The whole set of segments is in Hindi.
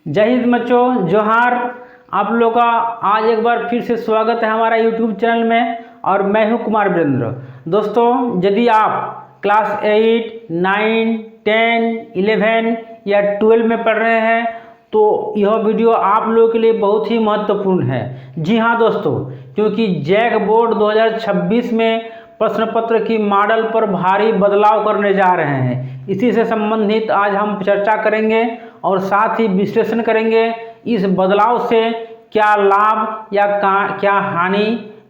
जय हिंद बच्चों, जोहार। आप लोगों का आज एक बार फिर से स्वागत है हमारा यूट्यूब चैनल में और मैं हूं कुमार वीरेंद्र। दोस्तों, यदि आप क्लास 8, 9, 10, 11 या 12 में पढ़ रहे हैं तो यह वीडियो आप लोगों के लिए बहुत ही महत्वपूर्ण है। जी हाँ दोस्तों, क्योंकि जैक बोर्ड 2026 में प्रश्न पत्र की मॉडल पर भारी बदलाव करने जा रहे हैं। इसी से संबंधित आज हम चर्चा करेंगे और साथ ही विश्लेषण करेंगे इस बदलाव से क्या लाभ या क्या हानि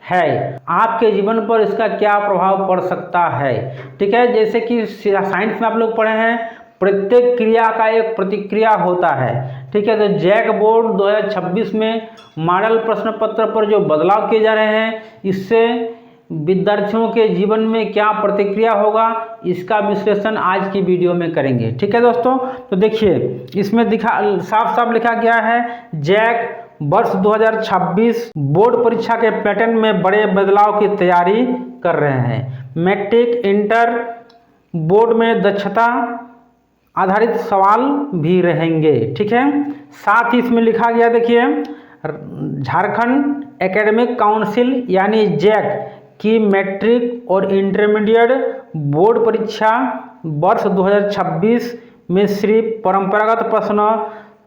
है, आपके जीवन पर इसका क्या प्रभाव पड़ सकता है। ठीक है, जैसे कि साइंस में आप लोग पढ़े हैं, प्रत्येक क्रिया का एक प्रतिक्रिया होता है। ठीक है, तो जैक बोर्ड 2026 में मॉडल प्रश्न पत्र पर जो बदलाव किए जा रहे हैं, इससे विद्यार्थियों के जीवन में क्या प्रतिक्रिया होगा, इसका विश्लेषण आज की वीडियो में करेंगे। ठीक है दोस्तों, तो देखिए इसमें साफ साफ लिखा गया है, जैक वर्ष 2026 बोर्ड परीक्षा के पैटर्न में बड़े बदलाव की तैयारी कर रहे हैं। मैट्रिक, इंटर बोर्ड में दक्षता आधारित सवाल भी रहेंगे। ठीक है, साथ ही इसमें लिखा गया, देखिए झारखंड एकेडमिक काउंसिल यानी जैक की मैट्रिक और इंटरमीडिएट बोर्ड परीक्षा वर्ष 2026 में सिर्फ परंपरागत प्रश्न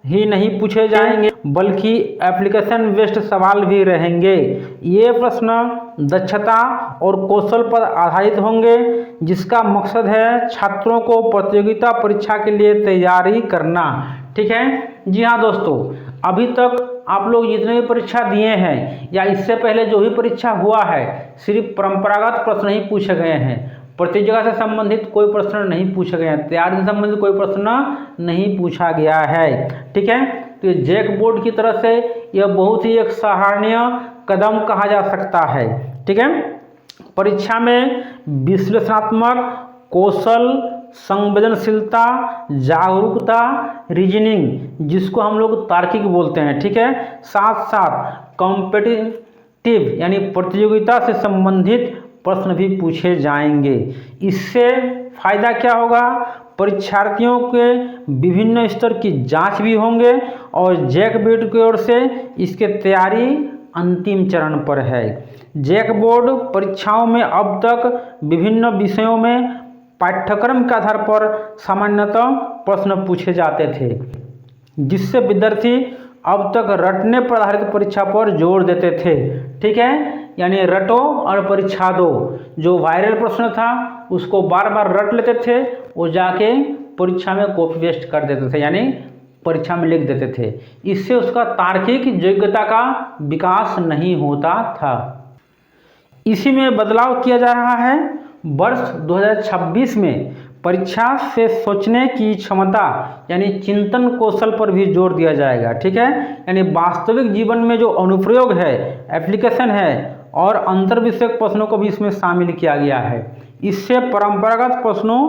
ही नहीं पूछे जाएंगे बल्कि एप्लीकेशन बेस्ड सवाल भी रहेंगे। ये प्रश्न दक्षता और कौशल पर आधारित होंगे, जिसका मकसद है छात्रों को प्रतियोगिता परीक्षा के लिए तैयारी करना। ठीक है, जी हाँ दोस्तों, अभी तक आप लोग जितने भी परीक्षा दिए हैं या इससे पहले जो भी परीक्षा हुआ है, सिर्फ परंपरागत प्रश्न ही पूछे गए हैं। प्रतियोगिता से संबंधित कोई प्रश्न नहीं पूछे गए हैं, तैयारी से संबंधित कोई प्रश्न नहीं पूछा गया है। ठीक है, तो जैक बोर्ड की तरफ से यह बहुत ही एक सराहनीय कदम कहा जा सकता है। ठीक है, परीक्षा में विश्लेषणात्मक कौशल, संवेदनशीलता, जागरूकता, रीजनिंग जिसको हम लोग तार्किक बोलते हैं, ठीक है, साथ साथ कॉम्पिटिटिव यानी प्रतियोगिता से संबंधित प्रश्न भी पूछे जाएंगे। इससे फायदा क्या होगा, परीक्षार्थियों के विभिन्न स्तर की जांच भी होंगे और जैक बोर्ड की ओर से इसके तैयारी अंतिम चरण पर है। जैक बोर्ड परीक्षाओं में अब तक विभिन्न विषयों में पाठ्यक्रम के आधार पर सामान्यतः प्रश्न पूछे जाते थे, जिससे विद्यार्थी अब तक रटने पर आधारित परीक्षा पर जोर देते थे। ठीक है, यानी रटो और परीक्षा दो। जो वायरल प्रश्न था उसको बार बार रट लेते थे, वो जाके परीक्षा में कॉपी पेस्ट कर देते थे, यानी परीक्षा में लिख देते थे। इससे उसका तार्किक योग्यता का विकास नहीं होता था। इसी में बदलाव किया जा रहा है। वर्ष 2026 में परीक्षा से सोचने की क्षमता यानी चिंतन कौशल पर भी जोर दिया जाएगा। ठीक है, यानी वास्तविक जीवन में जो अनुप्रयोग है, एप्लीकेशन है और अंतर विषयक प्रश्नों को भी इसमें शामिल किया गया है। इससे परंपरागत प्रश्नों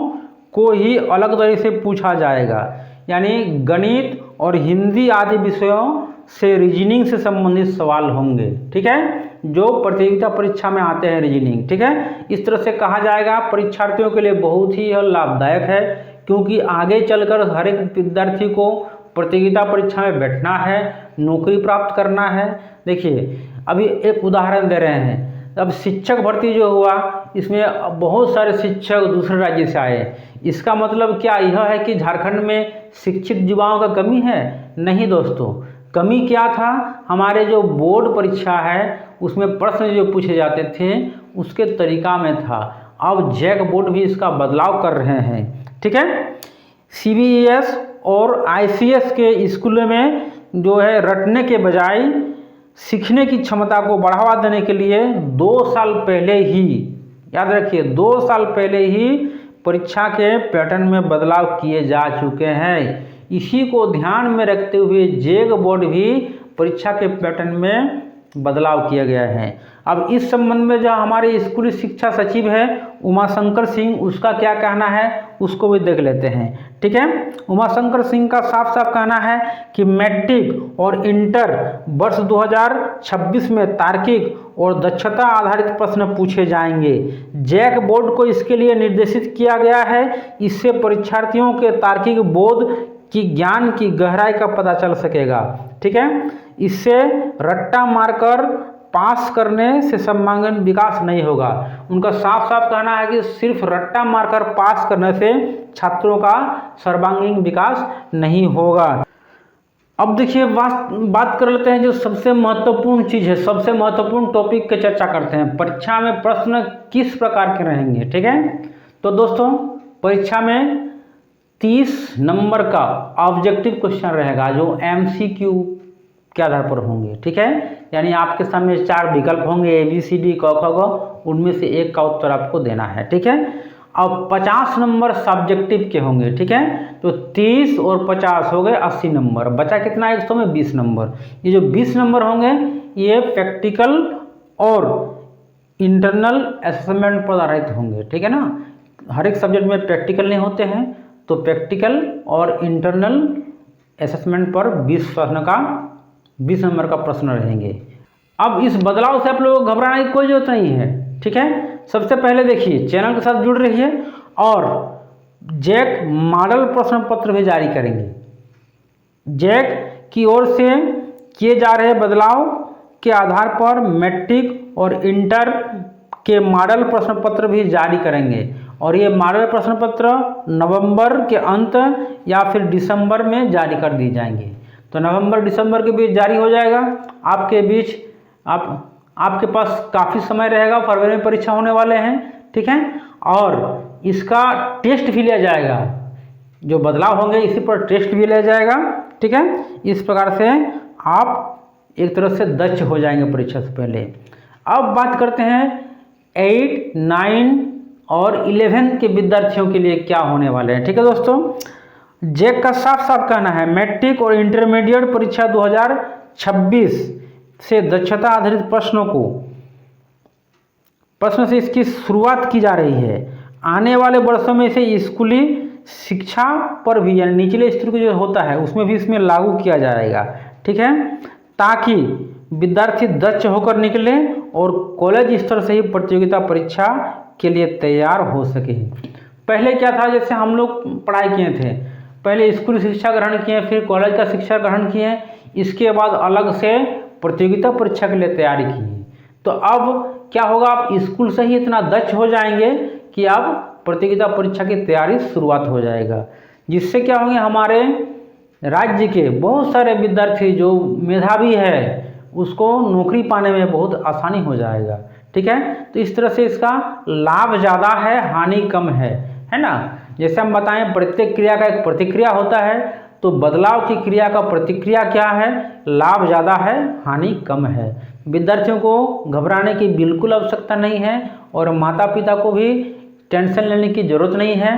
को ही अलग तरह से पूछा जाएगा, यानी गणित और हिंदी आदि विषयों से रीजनिंग से संबंधित सवाल होंगे। ठीक है, जो प्रतियोगिता परीक्षा में आते हैं रीजनिंग। ठीक है, इस तरह से कहा जाएगा परीक्षार्थियों के लिए बहुत ही लाभदायक है, क्योंकि आगे चलकर हर एक विद्यार्थी को प्रतियोगिता परीक्षा में बैठना है, नौकरी प्राप्त करना है। देखिए अभी एक उदाहरण दे रहे हैं, अब शिक्षक भर्ती जो हुआ, इसमें बहुत सारे शिक्षक दूसरे राज्य से आए। इसका मतलब क्या यह है कि झारखंड में शिक्षित युवाओं का कमी है? नहीं दोस्तों, कमी क्या था, हमारे जो बोर्ड परीक्षा है उसमें प्रश्न जो पूछे जाते थे उसके तरीका में था। अब जैक बोर्ड भी इसका बदलाव कर रहे हैं। ठीक है, CBSE और ICS के स्कूलों में जो है रटने के बजाय सीखने की क्षमता को बढ़ावा देने के लिए 2 साल पहले ही, याद रखिए 2 साल पहले ही परीक्षा के पैटर्न में बदलाव किए जा चुके हैं। इसी को ध्यान में रखते हुए जैक बोर्ड भी परीक्षा के पैटर्न में बदलाव किया गया है। अब इस संबंध में जो हमारे स्कूली शिक्षा सचिव है उमाशंकर सिंह, उसका क्या कहना है उसको भी देख लेते हैं। ठीक है, उमाशंकर सिंह का साफ साफ कहना है कि मैट्रिक और इंटर वर्ष 2026 में तार्किक और दक्षता आधारित प्रश्न पूछे जाएंगे। जैक बोर्ड को इसके लिए निर्देशित किया गया है। इससे परीक्षार्थियों के तार्किक बोध कि ज्ञान की गहराई का पता चल सकेगा। ठीक है, इससे रट्टा मारकर पास करने से सर्वांगीण विकास नहीं होगा। उनका साफ साफ कहना है कि सिर्फ रट्टा मारकर पास करने से छात्रों का सर्वांगीण विकास नहीं होगा। अब देखिए बात कर लेते हैं जो सबसे महत्वपूर्ण चीज़ है, सबसे महत्वपूर्ण टॉपिक की चर्चा करते हैं। परीक्षा में प्रश्न किस प्रकार के रहेंगे। ठीक है, तो दोस्तों परीक्षा में 30 नंबर का ऑब्जेक्टिव क्वेश्चन रहेगा जो MCQ के आधार पर होंगे। ठीक है, यानी आपके सामने 4 विकल्प होंगे ABCD क ख ग, उनमें से एक का उत्तर आपको देना है। ठीक है, अब 50 नंबर सब्जेक्टिव के होंगे। ठीक है, तो 30 और 50 हो गए 80 नंबर, बचा कितना 100 में 20 नंबर। ये जो 20 नंबर होंगे ये प्रैक्टिकल और इंटरनल असेसमेंट पर आधारित होंगे। ठीक है ना, हर एक सब्जेक्ट में प्रैक्टिकल नहीं होते हैं, तो प्रैक्टिकल और इंटरनल असेसमेंट पर 20 नंबर का प्रश्न रहेंगे। अब इस बदलाव से आप लोगों को घबराने की कोई जरूरत नहीं है। ठीक है, सबसे पहले देखिए चैनल के साथ जुड़ रहिए और जैक मॉडल प्रश्न पत्र भी जारी करेंगे। जैक की ओर से किए जा रहे बदलाव के आधार पर मैट्रिक और इंटर के मॉडल प्रश्न पत्र भी जारी करेंगे और ये मॉडल प्रश्न पत्र नवंबर के अंत या फिर दिसंबर में जारी कर दी जाएंगे। तो नवंबर दिसंबर के बीच जारी हो जाएगा। आपके बीच आपके पास काफ़ी समय रहेगा, फरवरी में परीक्षा होने वाले हैं। ठीक है, और इसका टेस्ट भी लिया जाएगा, जो बदलाव होंगे इसी पर टेस्ट भी लिया जाएगा। ठीक है, इस प्रकार से आप एक तरह से दक्ष हो जाएंगे परीक्षा से पहले। अब बात करते हैं 8, 9 और 11 के विद्यार्थियों के लिए क्या होने वाले हैं। ठीक है दोस्तों, जैक का साफ साफ कहना है मैट्रिक और इंटरमीडिएट परीक्षा 2026 से दक्षता आधारित प्रश्न से इसकी शुरुआत की जा रही है। आने वाले वर्षों में इसे स्कूली शिक्षा पर भी यानी निचले स्तर को जो होता है उसमें भी इसमें लागू किया जाएगा। ठीक है, ताकि विद्यार्थी दक्ष होकर निकले और कॉलेज स्तर से ही प्रतियोगिता परीक्षा के लिए तैयार हो सके। पहले क्या था, जैसे हम लोग पढ़ाई किए थे, पहले स्कूल शिक्षा ग्रहण किए, फिर कॉलेज का शिक्षा ग्रहण किए, इसके बाद अलग से प्रतियोगिता परीक्षा के लिए तैयारी की। तो अब क्या होगा, आप स्कूल से ही इतना दक्ष हो जाएंगे कि अब प्रतियोगिता परीक्षा की तैयारी शुरुआत हो जाएगा, जिससे क्या होंगे हमारे राज्य के बहुत सारे विद्यार्थी जो मेधावी है उसको नौकरी पाने में बहुत आसानी हो जाएगा। ठीक है, तो इस तरह से इसका लाभ ज़्यादा है, हानि कम है ना। जैसे हम बताएं प्रत्येक क्रिया का एक प्रतिक्रिया होता है, तो बदलाव की क्रिया का प्रतिक्रिया क्या है, लाभ ज़्यादा है हानि कम है। विद्यार्थियों को घबराने की बिल्कुल आवश्यकता नहीं है और माता पिता को भी टेंशन लेने की ज़रूरत नहीं है।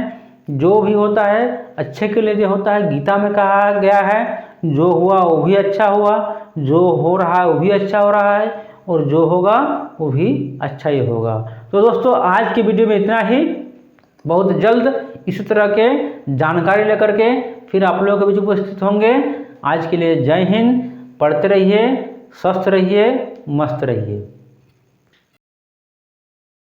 जो भी होता है अच्छे के लिए होता है। गीता में कहा गया है जो हुआ वो भी अच्छा हुआ, जो हो रहा है वो भी अच्छा हो रहा है और जो होगा वो भी अच्छा ही होगा। तो दोस्तों आज की वीडियो में इतना ही। बहुत जल्द इसी तरह के जानकारी लेकर के फिर आप लोगों के बीच उपस्थित होंगे। आज के लिए जय हिंद। पढ़ते रहिए, स्वस्थ रहिए, मस्त रहिए।